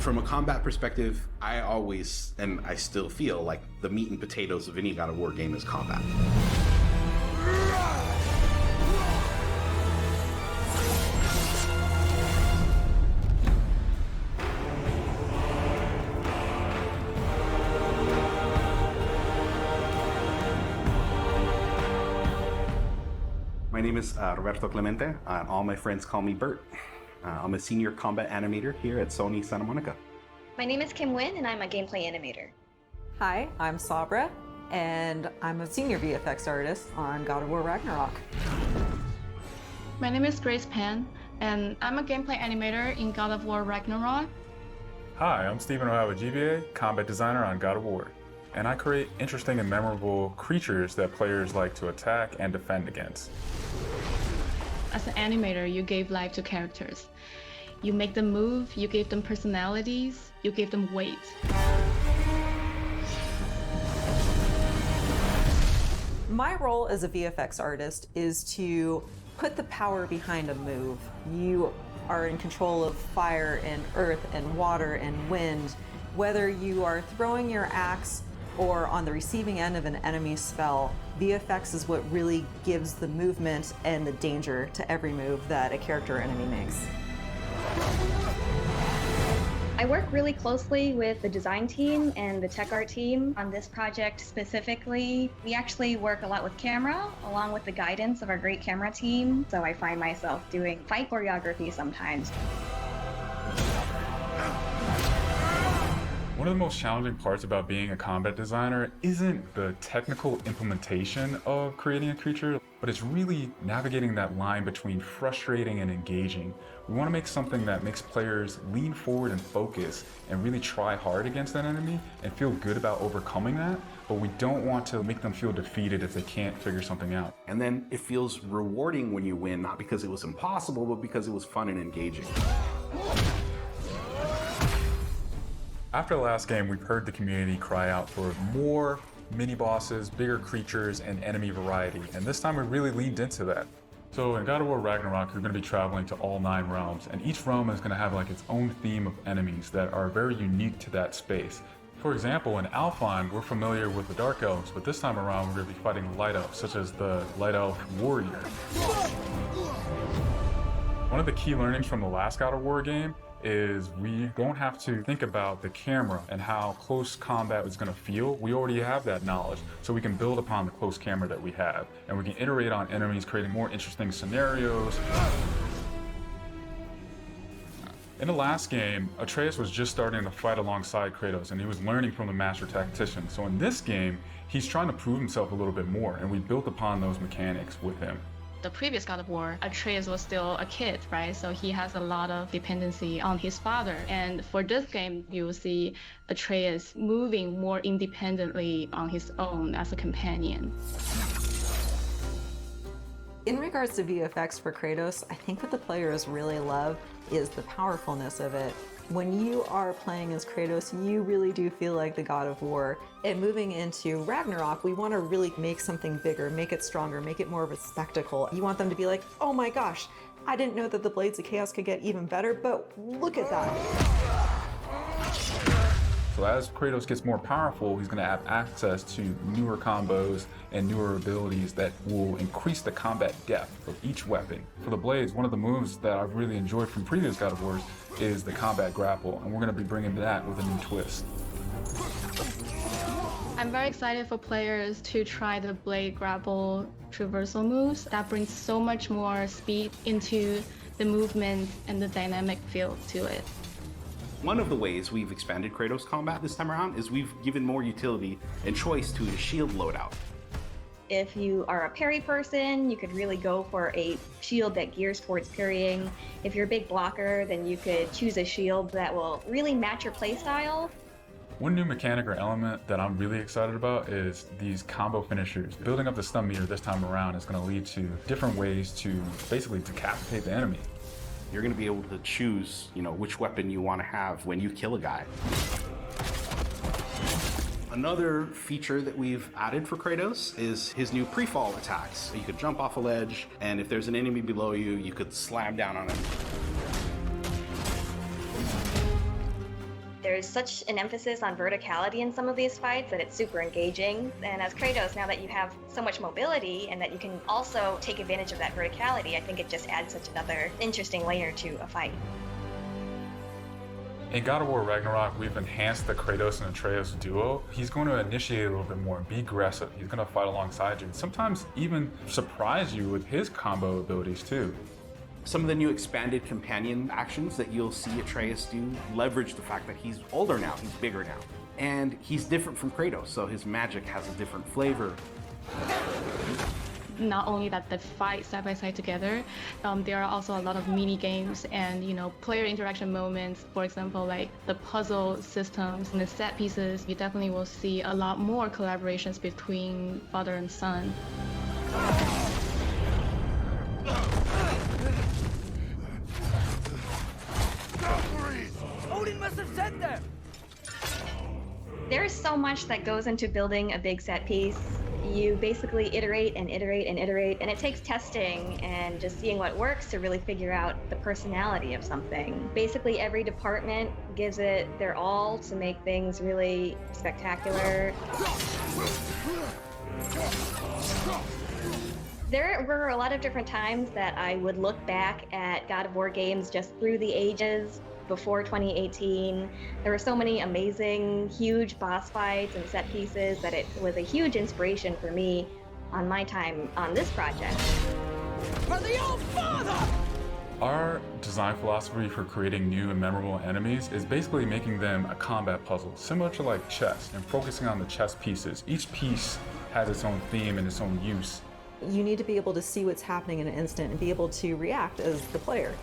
From a combat perspective, I always, and I still feel like the meat and potatoes of any God of War game is combat. My name is Roberto Clemente. All my friends call me Bert. I'm a senior combat animator here at Sony Santa Monica. My name is Kim Nguyen, and I'm a gameplay animator. Hi, I'm Sabra, and I'm a senior VFX artist on God of War Ragnarok. My name is Grace Pan, and I'm a gameplay animator in God of War Ragnarok. Hi, I'm Stephen O'Hara, GBA, combat designer on God of War. And I create interesting and memorable creatures that players like to attack and defend against. As an animator, you gave life to characters. You make them move, you give them personalities, you give them weight. My role as a VFX artist is to put the power behind a move. You are in control of fire and earth and water and wind. Whether you are throwing your axe or on the receiving end of an enemy spell, VFX is what really gives the movement and the danger to every move that a character or enemy makes. I work really closely with the design team and the tech art team on this project specifically. We actually work a lot with camera, along with the guidance of our great camera team, so I find myself doing fight choreography sometimes. One of the most challenging parts about being a combat designer isn't the technical implementation of creating a creature, but it's really navigating that line between frustrating and engaging. We want to make something that makes players lean forward and focus and really try hard against that enemy and feel good about overcoming that, but we don't want to make them feel defeated if they can't figure something out. And then it feels rewarding when you win, not because it was impossible, but because it was fun and engaging. After the last game, we've heard the community cry out for more mini-bosses, bigger creatures, and enemy variety, and this time we really leaned into that. So in God of War Ragnarok, you're going to be traveling to all 9 realms, and each realm is going to have like its own theme of enemies that are very unique to that space. For example, in Alfheim, we're familiar with the Dark Elves, but this time around we're going to be fighting Light Elves, such as the Light Elf Warrior. One of the key learnings from the last God of War game is we don't have to think about the camera and how close combat is going to feel. We already have that knowledge, so we can build upon the close camera that we have, and we can iterate on enemies, creating more interesting scenarios. In the last game, Atreus was just starting to fight alongside Kratos, and he was learning from the master tactician. So in this game, he's trying to prove himself a little bit more, and we built upon those mechanics with him. The previous God of War, Atreus was still a kid, right? So he has a lot of dependency on his father. And for this game, you will see Atreus moving more independently on his own as a companion. In regards to VFX for Kratos, I think what the players really love is the powerfulness of it. When you are playing as Kratos, you really do feel like the God of War. And moving into Ragnarok, we want to really make something bigger, make it stronger, make it more of a spectacle. You want them to be like, oh my gosh, I didn't know that the Blades of Chaos could get even better, but look at that. So as Kratos gets more powerful, he's going to have access to newer combos and newer abilities that will increase the combat depth of each weapon. For the Blades, one of the moves that I've really enjoyed from previous God of Wars is the combat grapple, and we're going to be bringing that with a new twist. I'm very excited for players to try the blade grapple traversal moves. That brings so much more speed into the movement and the dynamic feel to it. One of the ways we've expanded Kratos combat this time around is we've given more utility and choice to his shield loadout. If you are a parry person, you could really go for a shield that gears towards parrying. If you're a big blocker, then you could choose a shield that will really match your playstyle. One new mechanic or element that I'm really excited about is these combo finishers. Building up the stun meter this time around is going to lead to different ways to basically decapitate the enemy. You're going to be able to choose, which weapon you want to have when you kill a guy. Another feature that we've added for Kratos is his new pre-fall attacks. You could jump off a ledge, and if there's an enemy below you, you could slam down on him. There's such an emphasis on verticality in some of these fights that it's super engaging. And as Kratos, now that you have so much mobility and that you can also take advantage of that verticality, I think it just adds such another interesting layer to a fight. In God of War Ragnarok, we've enhanced the Kratos and Atreus duo. He's going to initiate a little bit more and be aggressive. He's going to fight alongside you and sometimes even surprise you with his combo abilities too. Some of the new expanded companion actions that you'll see Atreus do leverage the fact that he's older now, he's bigger now. And he's different from Kratos, so his magic has a different flavor. Not only that they fight side by side together, there are also a lot of mini games and player interaction moments. For example, like the puzzle systems and the set pieces. You definitely will see a lot more collaborations between father and son. Odin must have said that. There's so much that goes into building a big set piece. You basically iterate and iterate and iterate, and it takes testing and just seeing what works to really figure out the personality of something. Basically, every department gives it their all to make things really spectacular. There were a lot of different times that I would look back at God of War games just through the ages before 2018. There were so many amazing, huge boss fights and set pieces that it was a huge inspiration for me on my time on this project. For the old father! Our design philosophy for creating new and memorable enemies is basically making them a combat puzzle, similar to like chess, and focusing on the chess pieces. Each piece has its own theme and its own use. You need to be able to see what's happening in an instant and be able to react as the player.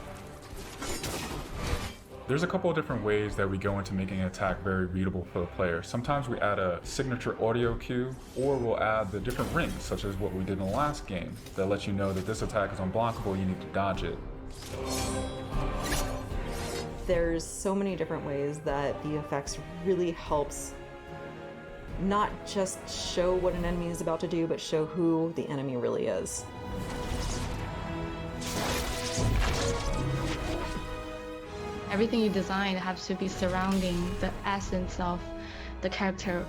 There's a couple of different ways that we go into making an attack very readable for the player. Sometimes we add a signature audio cue, or we'll add the different rings, such as what we did in the last game, that lets you know that this attack is unblockable, you need to dodge it. There's so many different ways that the effects really helps not just show what an enemy is about to do, but show who the enemy really is. Everything you design has to be surrounding the essence of the character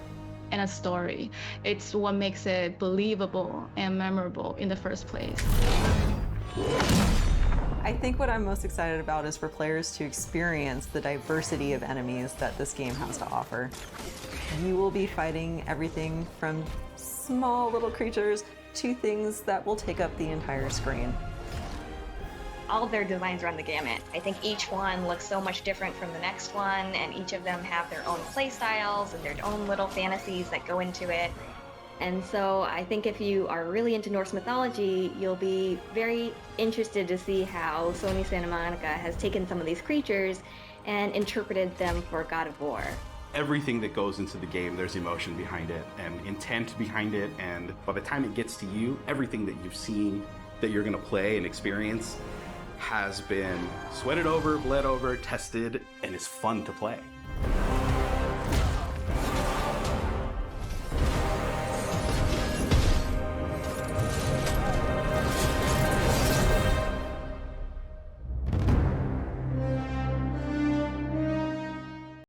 and a story. It's what makes it believable and memorable in the first place. I think what I'm most excited about is for players to experience the diversity of enemies that this game has to offer. You will be fighting everything from small little creatures to things that will take up the entire screen. All of their designs run the gamut. I think each one looks so much different from the next one, and each of them have their own play styles and their own little fantasies that go into it. And so I think if you are really into Norse mythology, you'll be very interested to see how Sony Santa Monica has taken some of these creatures and interpreted them for God of War. Everything that goes into the game, there's emotion behind it and intent behind it, and by the time it gets to you, everything that you've seen that you're going to play and experience has been sweated over, bled over, tested, and is fun to play.